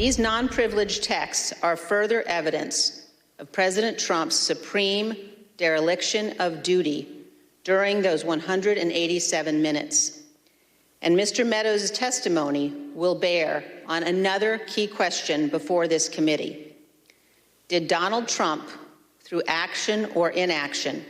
These non-privileged texts are further evidence of President Trump's supreme dereliction of duty during those 187 minutes. And Mr. Meadows' testimony will bear on another key question before this committee. Did Donald Trump, through action or inaction,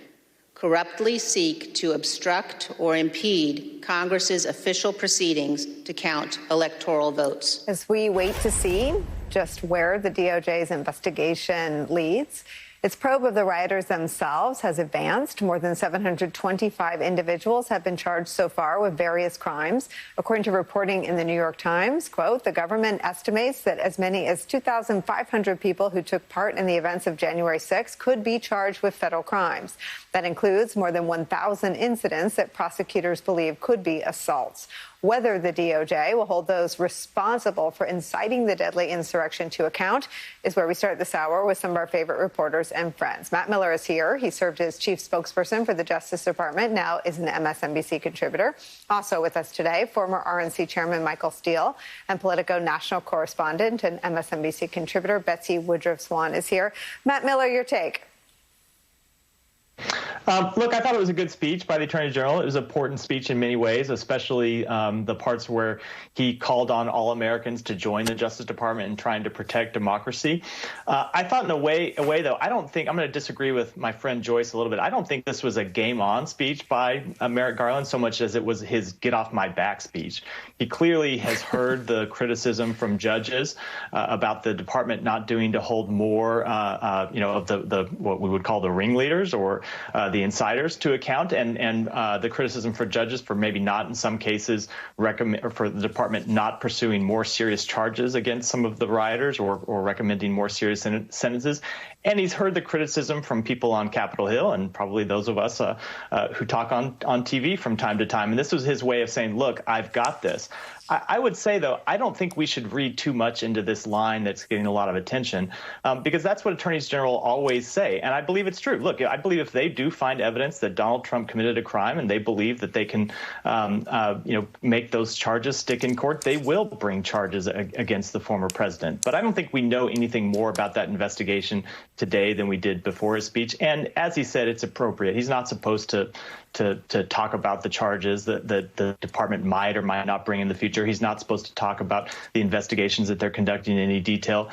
corruptly seek to obstruct or impede Congress's official proceedings to count electoral votes? As we wait to see just where the DOJ's investigation leads, its probe of the rioters themselves has advanced. More than 725 individuals have been charged so far with various crimes. According to reporting in the New York Times, quote, the government estimates that as many as 2,500 people who took part in the events of January 6 could be charged with federal crimes. That includes more than 1,000 incidents that prosecutors believe could be assaults. Whether the DOJ will hold those responsible for inciting the deadly insurrection to account is where we start this hour with some of our favorite reporters and friends. Matt Miller is here. He served as chief spokesperson for the Justice Department, now is an MSNBC contributor. Also with us today, former RNC chairman Michael Steele and Politico national correspondent and MSNBC contributor Betsy Woodruff Swan is here. Matt Miller, your take. Look, I thought it was a good speech by the Attorney General. It was an important speech in many ways, especially the parts where he called on all Americans to join the Justice Department in trying to protect democracy. I thought in a way, though, I don't think I'm going to disagree with my friend Joyce a little bit. I don't think this was a game on speech by Merrick Garland so much as it was his get off my back speech. He clearly has heard the criticism from judges about the department not doing to hold more, of the what we would call the ringleaders or the insiders to account, and the criticism for judges for maybe not in some cases for the department not pursuing more serious charges against some of the rioters or recommending more serious sentences. And he's heard the criticism from people on Capitol Hill and probably those of us who talk on TV from time to time. And this was his way of saying, look, I've got this. I would say, though, I don't think we should read too much into this line that's getting a lot of attention, because that's what attorneys general always say. And I believe it's true. Look, I believe if they do find evidence that Donald Trump committed a crime and they believe that they can, make those charges stick in court, they will bring charges against the former president. But I don't think we know anything more about that investigation today than we did before his speech. And as he said, it's appropriate. He's not supposed to talk about the charges that the department might or might not bring in the future. He's not supposed to talk about the investigations that they're conducting in any detail.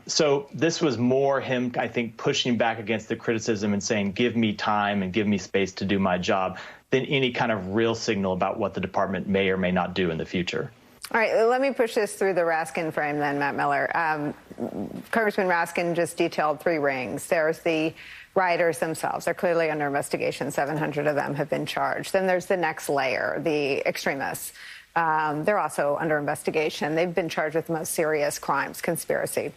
So this was more him, I think, pushing back against the criticism and saying, give me time and give me space to do my job, than any kind of real signal about what the department may or may not do in the future. All right, let me push this through the Raskin frame then, Matt Miller. Congressman Raskin just detailed 3 rings. There's the rioters themselves. They're clearly under investigation. 700 of them have been charged. Then there's the next layer, the extremists. They're also under investigation. They've been charged with the most serious crimes, conspiracy.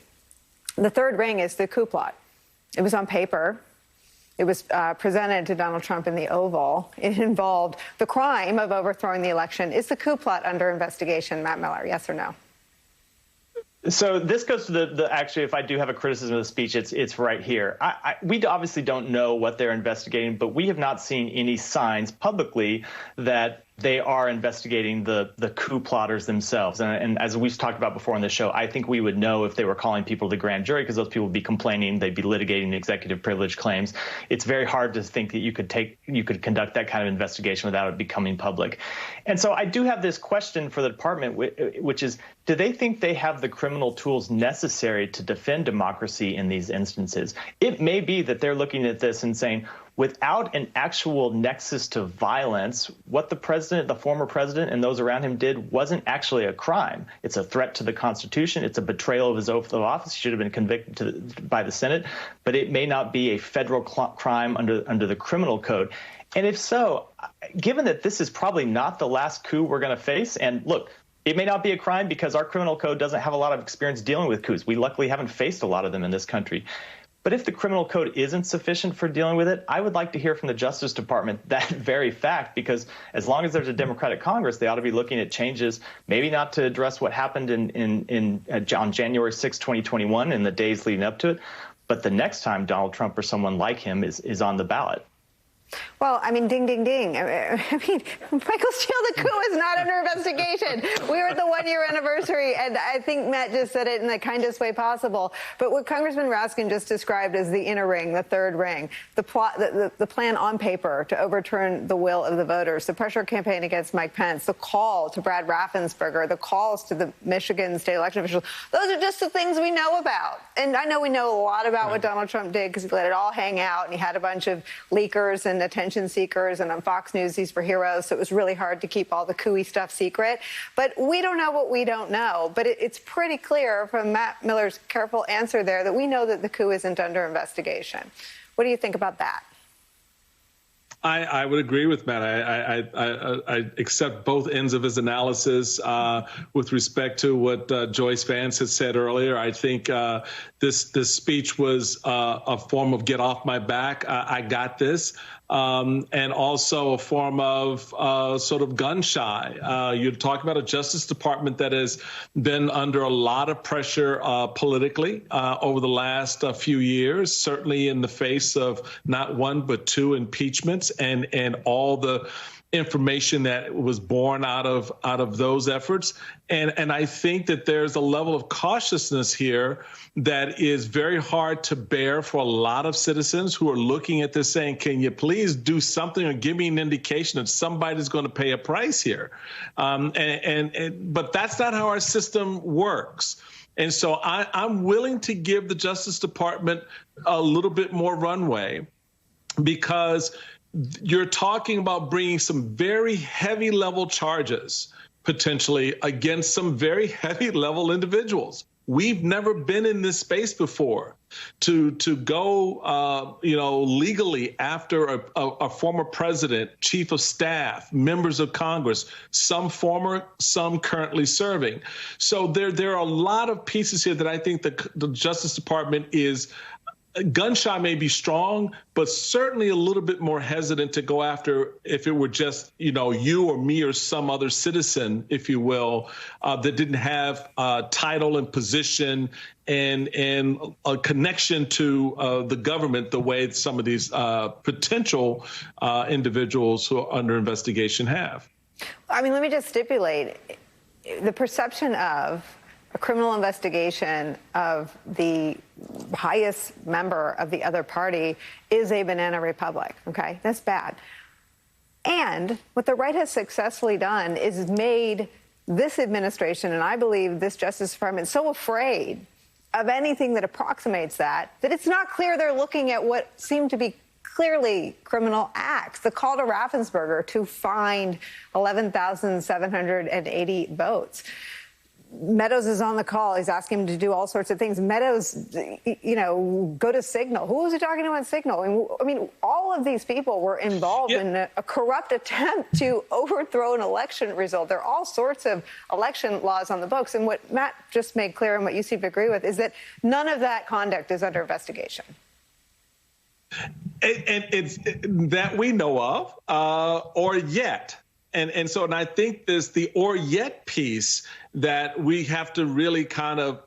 The third ring is the coup plot. It was on paper. It was presented to Donald Trump in the Oval. It involved the crime of overthrowing the election. Is the coup plot under investigation, Matt Miller? Yes or no? So this goes to the actually, if I do have a criticism of the speech, it's right here. We obviously don't know what they're investigating, but we have not seen any signs publicly that they are investigating the coup plotters themselves. And as we've talked about before on the show, I think we would know if they were calling people to the grand jury, because those people would be complaining, they'd be litigating the executive privilege claims. It's very hard to think that you could conduct that kind of investigation without it becoming public. And so I do have this question for the department, which is, do they think they have the criminal tools necessary to defend democracy in these instances? It may be that they're looking at this and saying, without an actual nexus to violence, what the former president and those around him did wasn't actually a crime. It's a threat to the Constitution. It's a betrayal of his oath of office. He should have been convicted by the Senate, but it may not be a federal crime under the criminal code. And if so, given that this is probably not the last coup we're going to face, and look, it may not be a crime because our criminal code doesn't have a lot of experience dealing with coups. We luckily haven't faced a lot of them in this country. But if the criminal code isn't sufficient for dealing with it, I would like to hear from the Justice Department that very fact, because as long as there's a Democratic Congress, they ought to be looking at changes, maybe not to address what happened on January 6, 2021 and the days leading up to it, but the next time Donald Trump or someone like him is on the ballot. Well, I mean, ding, ding, ding. I mean, Michael Steele, the coup is not under investigation. We were at the one-year anniversary, and I think Matt just said it in the kindest way possible. But what Congressman Raskin just described as the inner ring, the third ring, the plan on paper to overturn the will of the voters, the pressure campaign against Mike Pence, the call to Brad Raffensperger, the calls to the Michigan state election officials, those are just the things we know about. And I know we know a lot about what Donald Trump did because he let it all hang out, and he had a bunch of leakers and attention seekers, and on Fox News, these were heroes, so it was really hard to keep all the coup-y stuff secret. But we don't know what we don't know. But it's pretty clear from Matt Miller's careful answer there that we know that the coup isn't under investigation. What do you think about that? I would agree with Matt. I accept both ends of his analysis with respect to what Joyce Vance had said earlier. I think this speech was a form of get off my back. I got this. And also a form of sort of gun shy. You're talking about a Justice Department that has been under a lot of pressure politically over the last few years, certainly in the face of not one but two impeachments and all the information that was born out of those efforts. And I think that there's a level of cautiousness here that is very hard to bear for a lot of citizens who are looking at this saying, can you please do something or give me an indication that somebody's going to pay a price here? But that's not how our system works. And so I'm willing to give the Justice Department a little bit more runway, because you're talking about bringing some very heavy level charges potentially against some very heavy level individuals. We've never been in this space before to go, legally after a former president, chief of staff, members of Congress, some former, some currently serving. So there are a lot of pieces here that I think the Justice Department is gun shy may be strong, but certainly a little bit more hesitant to go after if it were just, you or me or some other citizen, if you will, that didn't have title and position and a connection to the government the way some of these potential individuals who are under investigation have. I mean, let me just stipulate the perception of a criminal investigation of the highest member of the other party is a banana republic, okay? That's bad. And what the right has successfully done is made this administration, and I believe this Justice Department, so afraid of anything that approximates that it's not clear they're looking at what seem to be clearly criminal acts. The call to Raffensperger to find 11,780 votes. Meadows is on the call. He's asking him to do all sorts of things. Meadows, go to Signal. Who was he talking to on Signal? I mean, all of these people were involved in a corrupt attempt to overthrow an election result. There are all sorts of election laws on the books. And what Matt just made clear and what you seem to agree with is that none of that conduct is under investigation. And it's that we know of, or yet. And I think there's the or yet piece that we have to really kind of,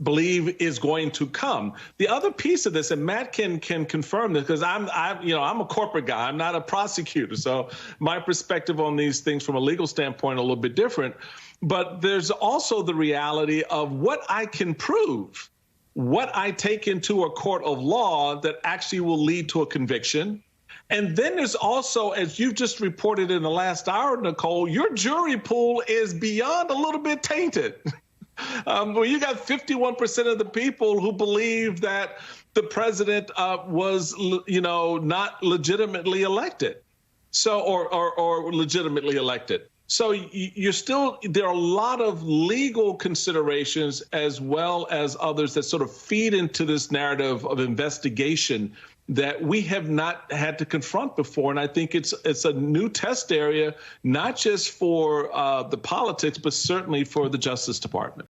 believe is going to come. The other piece of this, and Matt can confirm this, because I'm a corporate guy. I'm not a prosecutor. So my perspective on these things from a legal standpoint, a little bit different. But there's also the reality of what I can prove, what I take into a court of law that actually will lead to a conviction. And then there's also, as you've just reported in the last hour, Nicole, your jury pool is beyond a little bit tainted. Well, you got 51% of the people who believe that the president was, not legitimately elected. So, or legitimately elected. So there are a lot of legal considerations as well as others that sort of feed into this narrative of investigation that we have not had to confront before. And I think it's a new test area, not just for the politics, but certainly for the Justice Department.